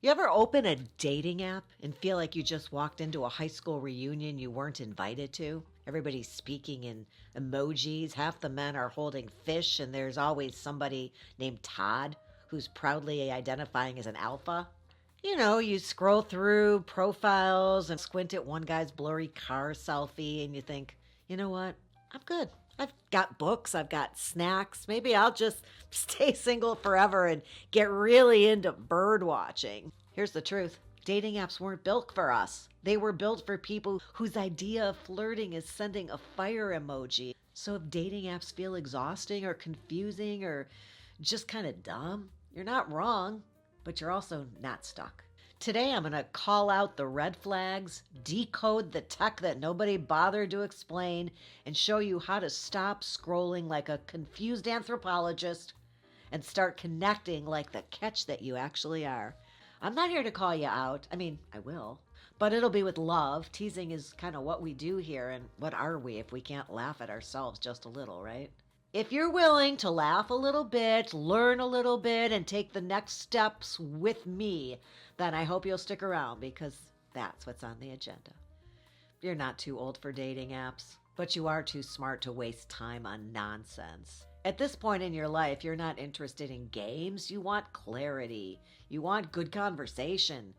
You ever open a dating app and feel like you just walked into a high school reunion you weren't invited to? Everybody's speaking in emojis. Half the men are holding fish, and there's always somebody named Todd who's proudly identifying as an alpha. You know, you scroll through profiles and squint at one guy's blurry car selfie, and you think, you know what? I'm good. I've got books, I've got snacks. Maybe I'll just stay single forever and get really into bird watching. Here's the truth. Dating apps weren't built for us. They were built for people whose idea of flirting is sending a fire emoji. So if dating apps feel exhausting or confusing or just kind of dumb, you're not wrong, but you're also not stuck. Today, I'm going to call out the red flags, decode the tech that nobody bothered to explain, and show you how to stop scrolling like a confused anthropologist and start connecting like the catch that you actually are. I'm not here to call you out. I mean, I will. But it'll be with love. Teasing is kind of what we do here, and what are we if we can't laugh at ourselves just a little, right? If you're willing to laugh a little bit, learn a little bit, and take the next steps with me, then I hope you'll stick around because that's what's on the agenda. You're not too old for dating apps, but you are too smart to waste time on nonsense. At this point in your life, you're not interested in games. You want clarity. You want good conversation.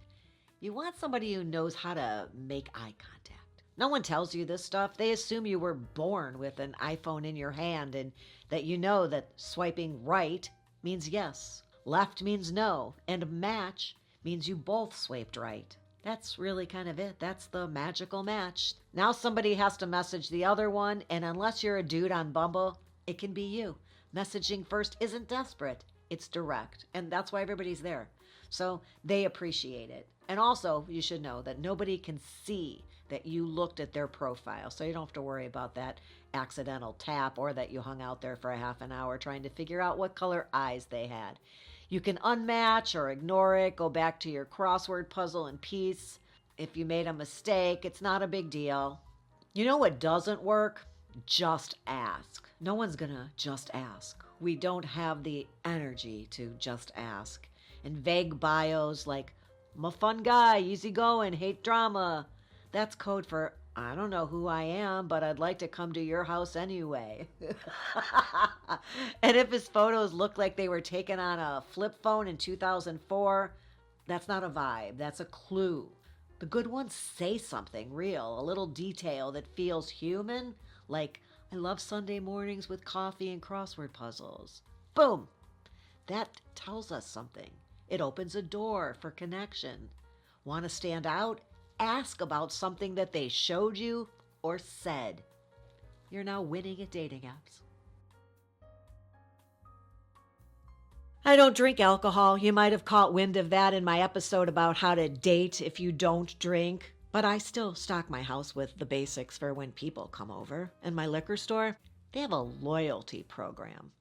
You want somebody who knows how to make eye contact. No one tells you this stuff. They assume you were born with an iPhone in your hand and that you know that swiping right means yes, left means no, and match means you both swiped right. That's really kind of it. That's the magical match. Now somebody has to message the other one, and unless you're a dude on Bumble, it can be you. Messaging first isn't desperate. It's direct, and that's why everybody's there. So they appreciate it. And also, you should know that nobody can see that you looked at their profile, so you don't have to worry about that accidental tap or that you hung out there for a half an hour trying to figure out what color eyes they had. You can unmatch or ignore it, go back to your crossword puzzle in peace. If you made a mistake, it's not a big deal. You know what doesn't work? Just ask. No one's gonna just ask. We don't have the energy to just ask. And vague bios like, I'm a fun guy, easygoing, hate drama. That's code for, I don't know who I am, but I'd like to come to your house anyway. And if his photos look like they were taken on a flip phone in 2004, that's not a vibe, that's a clue. The good ones say something real, a little detail that feels human, like, I love Sunday mornings with coffee and crossword puzzles. Boom! That tells us something. It opens a door for connection. Want to stand out? Ask about something that they showed you or said. You're now winning at dating apps. I don't drink alcohol. You might have caught wind of that in my episode about how to date if you don't drink. But I still stock my house with the basics for when people come over. And my liquor store, they have a loyalty program.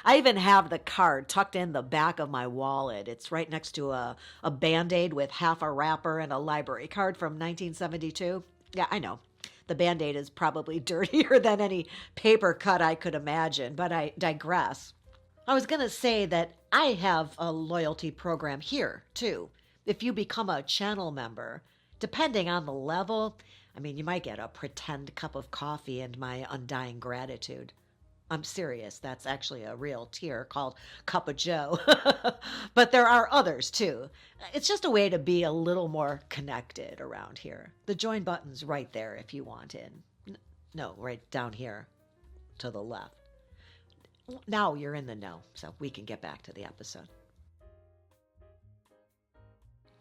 I even have the card tucked in the back of my wallet. It's right next to a Band-Aid with half a wrapper and a library card from 1972. Yeah, I know. The Band-Aid is probably dirtier than any paper cut I could imagine, but I digress. I was going to say that I have a loyalty program here, too. If you become a channel member, depending on the level, I mean, you might get a pretend cup of coffee and my undying gratitude. I'm serious. That's actually a real tier called Cup of Joe. But there are others too. It's just a way to be a little more connected around here. The join button's right there if you want in. No, right down here to the left. Now you're in the know, so we can get back to the episode.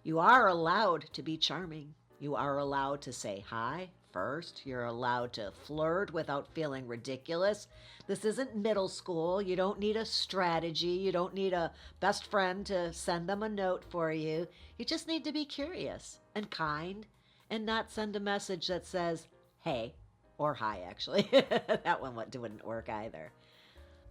You are allowed to be charming. You are allowed to say hi first. You're allowed to flirt without feeling ridiculous. This isn't middle school. You don't need a strategy. You don't need a best friend to send them a note for you. You just need to be curious and kind and not send a message that says, hey, or hi, actually. That one wouldn't work either.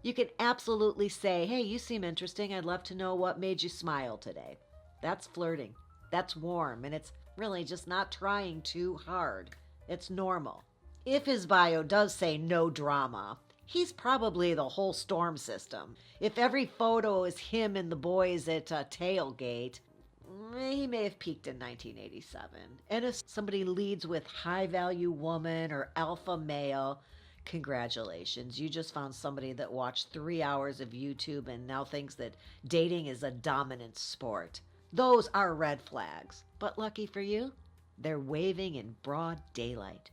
You can absolutely say, hey, you seem interesting. I'd love to know what made you smile today. That's flirting. That's warm, and it's really just not trying too hard. It's normal. If his bio does say no drama, he's probably the whole storm system. If every photo is him and the boys at a tailgate, He may have peaked in 1987. And if somebody leads with high value woman or alpha male, congratulations. You just found somebody that watched 3 hours of YouTube and now thinks that dating is a dominant sport. Those are red flags. But lucky for you, they're waving in broad daylight.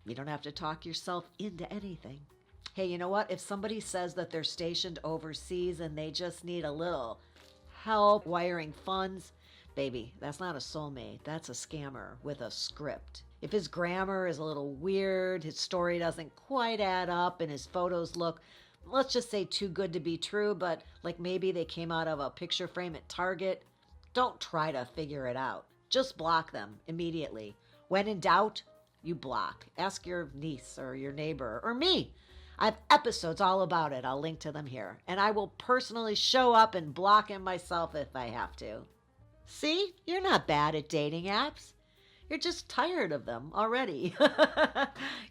You don't have to talk yourself into anything. Hey, you know what? If somebody says that they're stationed overseas and they just need a little help wiring funds, baby, that's not a soulmate. That's a scammer with a script. If his grammar is a little weird, his story doesn't quite add up, and his photos look, let's just say, too good to be true, but like maybe they came out of a picture frame at Target, don't try to figure it out. Just block them immediately. When in doubt, you block. Ask your niece or your neighbor or me. I have episodes all about it. I'll link to them here. And I will personally show up and block him myself if I have to. See, you're not bad at dating apps. You're just tired of them already.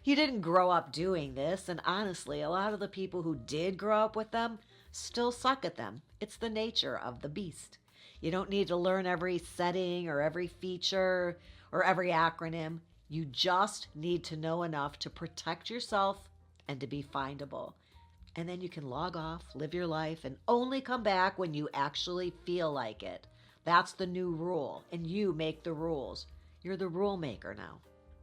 You didn't grow up doing this, and honestly, a lot of the people who did grow up with them still suck at them. It's the nature of the beast. You don't need to learn every setting or every feature or every acronym. You just need to know enough to protect yourself and to be findable. And then you can log off, live your life, and only come back when you actually feel like it. That's the new rule, and you make the rules. You're the rule maker now.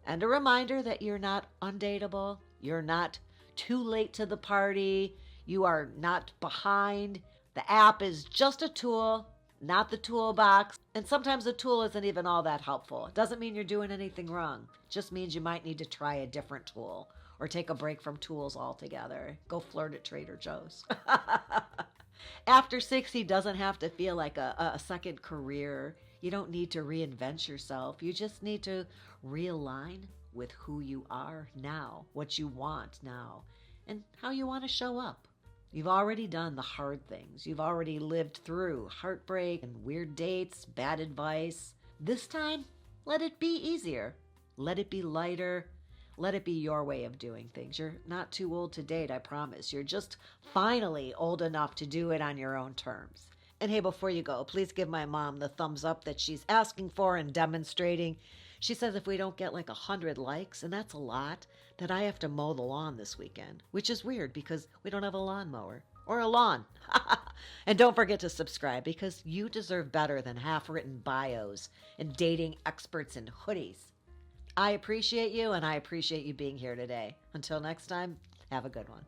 And a reminder that you're not undateable. You're not too late to the party. You are not behind. The app is just a tool, not the toolbox. And sometimes the tool isn't even all that helpful. It doesn't mean you're doing anything wrong. It just means you might need to try a different tool or take a break from tools altogether. Go flirt at Trader Joe's. After 60 doesn't have to feel like a second career. You don't need to reinvent yourself. You just need to realign with who you are now, what you want now, and how you want to show up. You've already done the hard things. You've already lived through heartbreak and weird dates, bad advice. This time, let it be easier. Let it be lighter. Let it be your way of doing things. You're not too old to date, I promise. You're just finally old enough to do it on your own terms. And hey, before you go, please give my mom the thumbs up that she's asking for and demonstrating. She says if we don't get like 100 likes, and that's a lot, that I have to mow the lawn this weekend, which is weird because we don't have a lawnmower or a lawn. And don't forget to subscribe because you deserve better than half-written bios and dating experts in hoodies. I appreciate you, and I appreciate you being here today. Until next time, have a good one.